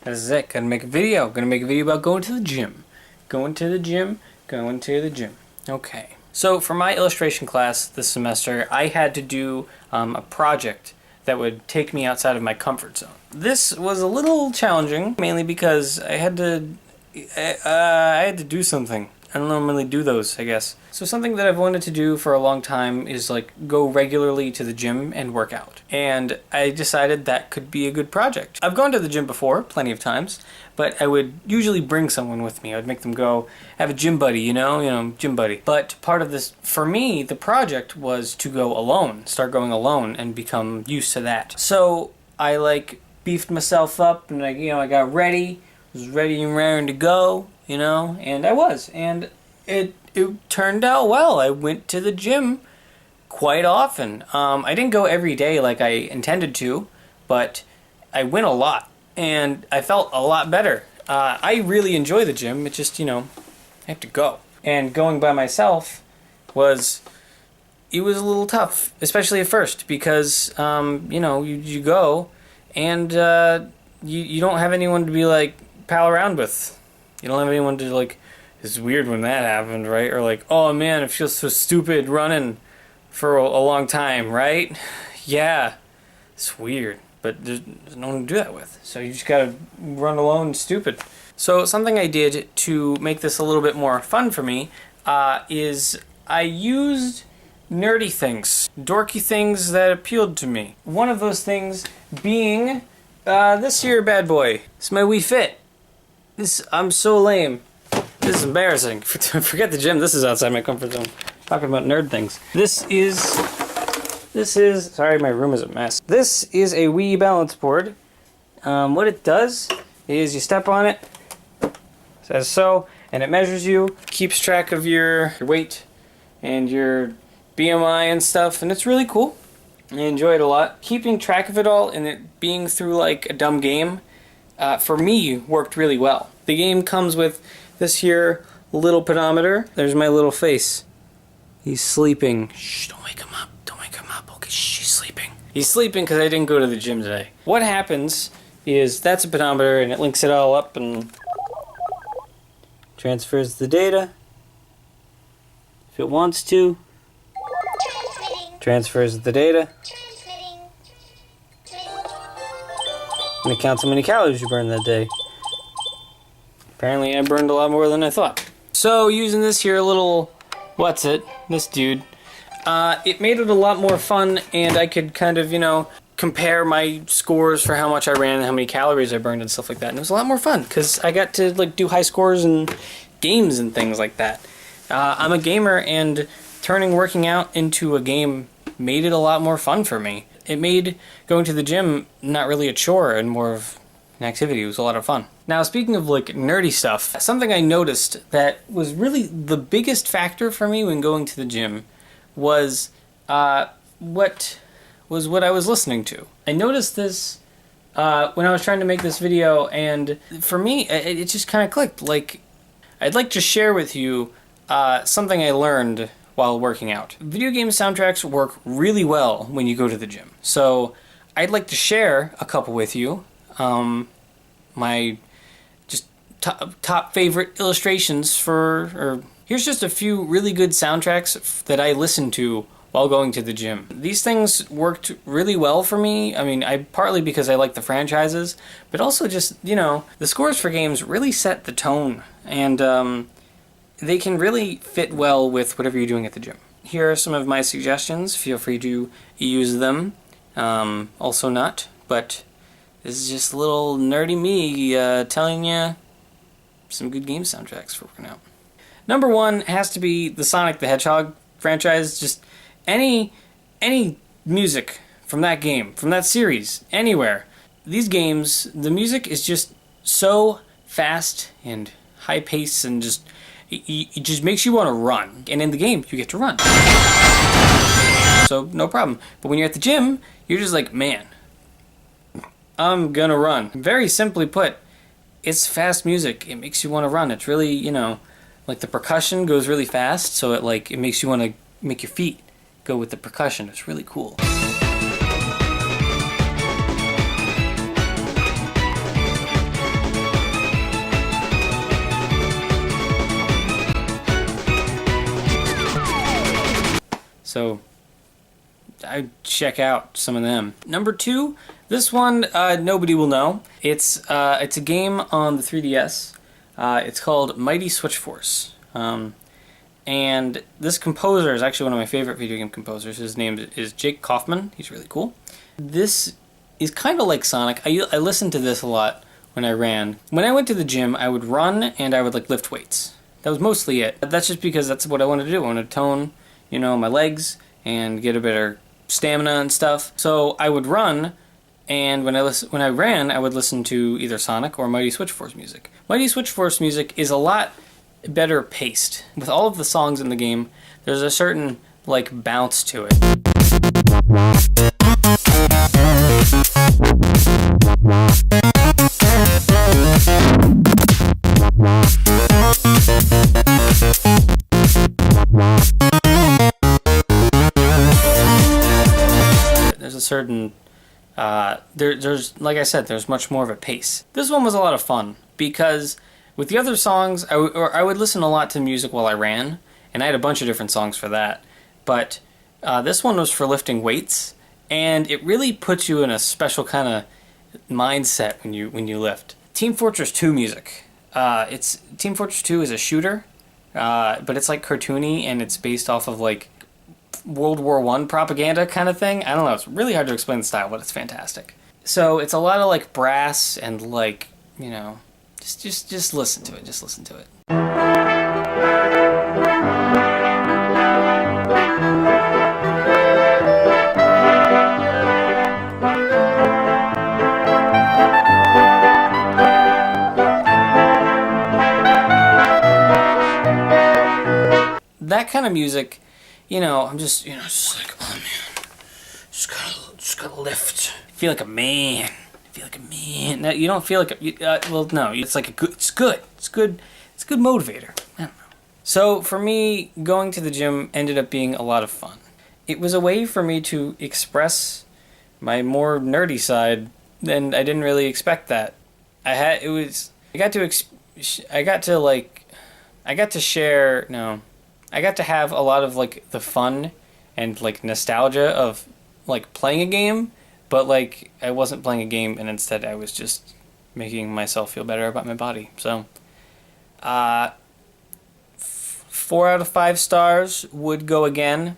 This is it. Gonna make a video. Gonna make a video about going to the gym. Going to the gym. Going to the gym. Okay. So for my illustration class this semester, I had to do a project that would take me outside of my comfort zone. This was a little challenging, mainly because I had to do something. I don't normally do those, I guess. So something that I've wanted to do for a long time is like go regularly to the gym and work out. And I decided that could be a good project. I've gone to the gym before, plenty of times, but I would usually bring someone with me. I would make them go, have a gym buddy, you know, gym buddy. But part of this, for me, the project was to go alone, start going alone and become used to that. So I like beefed myself up and I got ready, was ready and raring to go. And I was, and it turned out well. I went to the gym quite often. I didn't go every day like I intended to, but I went a lot, and I felt a lot better. I really enjoy the gym. It's just, I have to go. And going by myself it was a little tough, especially at first, because, you go, and you don't have anyone to be, like, pal around with. You don't have anyone to, like, it's weird when that happened, right? Or like, oh man, it feels so stupid running for a long time, right? Yeah, it's weird, but there's no one to do that with. So you just gotta run alone stupid. So something I did to make this a little bit more fun for me is I used nerdy things, dorky things that appealed to me. One of those things being this here bad boy. It's my Wii Fit. I'm so lame. This is embarrassing. Forget the gym. This is outside my comfort zone. Talking about nerd things. This is. Sorry, my room is a mess. This is a Wii balance board. What it does is you step on it, says so, and it measures you, keeps track of your weight and your BMI and stuff, and it's really cool. I enjoy it a lot. Keeping track of it all and it being through like a dumb game, for me, worked really well. The game comes with this here little pedometer. There's my little face. He's sleeping. Shh, don't wake him up. Don't wake him up. Okay, shh, he's sleeping. He's sleeping because I didn't go to the gym today. What happens is that's a pedometer and it links it all up and transfers the data if it wants to. Transfers the data. And it counts how many calories you burned that day. Apparently I burned a lot more than I thought. So using this here little, this dude, it made it a lot more fun, and I could kind of, compare my scores for how much I ran and how many calories I burned and stuff like that. And it was a lot more fun because I got to like do high scores and games and things like that. I'm a gamer, and turning working out into a game made it a lot more fun for me. It made going to the gym not really a chore and more of an activity. It was a lot of fun. Now, speaking of like nerdy stuff, something I noticed that was really the biggest factor for me when going to the gym was what I was listening to. I noticed this when I was trying to make this video, and for me, it just kind of clicked. Like, I'd like to share with you something I learned while working out. Video game soundtracks work really well when you go to the gym. So I'd like to share a couple with you. My just top favorite illustrations here's just a few really good soundtracks that I listened to while going to the gym. These things worked really well for me. I mean, partly because I like the franchises, but also just, the scores for games really set the tone, and they can really fit well with whatever you're doing at the gym. Here are some of my suggestions. Feel free to use them. Also not, but this is just a little nerdy me telling you some good game soundtracks for working out. Number one has to be the Sonic the Hedgehog franchise. Just any music from that game, from that series, anywhere. These games, the music is just so fast and high pace, and just it just makes you want to run. And in the game, you get to run. So no problem. But when you're at the gym, you're just like, man, I'm gonna run. Very simply put, it's fast music. It makes you want to run. It's really, like the percussion goes really fast, so it makes you want to make your feet go with the percussion. It's really cool. So I check out some of them. Number 2, this one nobody will know. It's a game on the 3DS. It's called Mighty Switch Force. And this composer is actually one of my favorite video game composers. His name is Jake Kaufman. He's really cool. This is kind of like Sonic. I listened to this a lot when I ran. When I went to the gym, I would run and I would like lift weights. That was mostly it. That's just because that's what I wanted to do. I wanted to tone, my legs and get a better stamina and stuff. So I would run, and when I ran, I would listen to either Sonic or Mighty Switch Force music. Mighty Switch Force music is a lot better paced. With all of the songs in the game, there's a certain bounce to it. There's a certain there's like I said, there's much more of a pace. This one was a lot of fun because with the other songs, I would listen a lot to music while I ran, and I had a bunch of different songs for that. But this one was for lifting weights, and it really puts you in a special kind of mindset when you lift. Team Fortress 2 music. Team Fortress 2 is a shooter, but it's cartoony, and it's based off of World War I propaganda kind of thing. I don't know. It's really hard to explain the style, but it's fantastic. So it's a lot of brass and just listen to it. Just listen to it. That kind of music, I'm just oh man, just gotta lift. Feel like a man. No, you don't feel like no. It's it's good. It's good motivator. I don't know. So for me, going to the gym ended up being a lot of fun. It was a way for me to express my more nerdy side, and I didn't really expect that. I got to have a lot of the fun and nostalgia of playing a game, but I wasn't playing a game, and instead I was just making myself feel better about my body. So 4 out of 5 stars, would go again.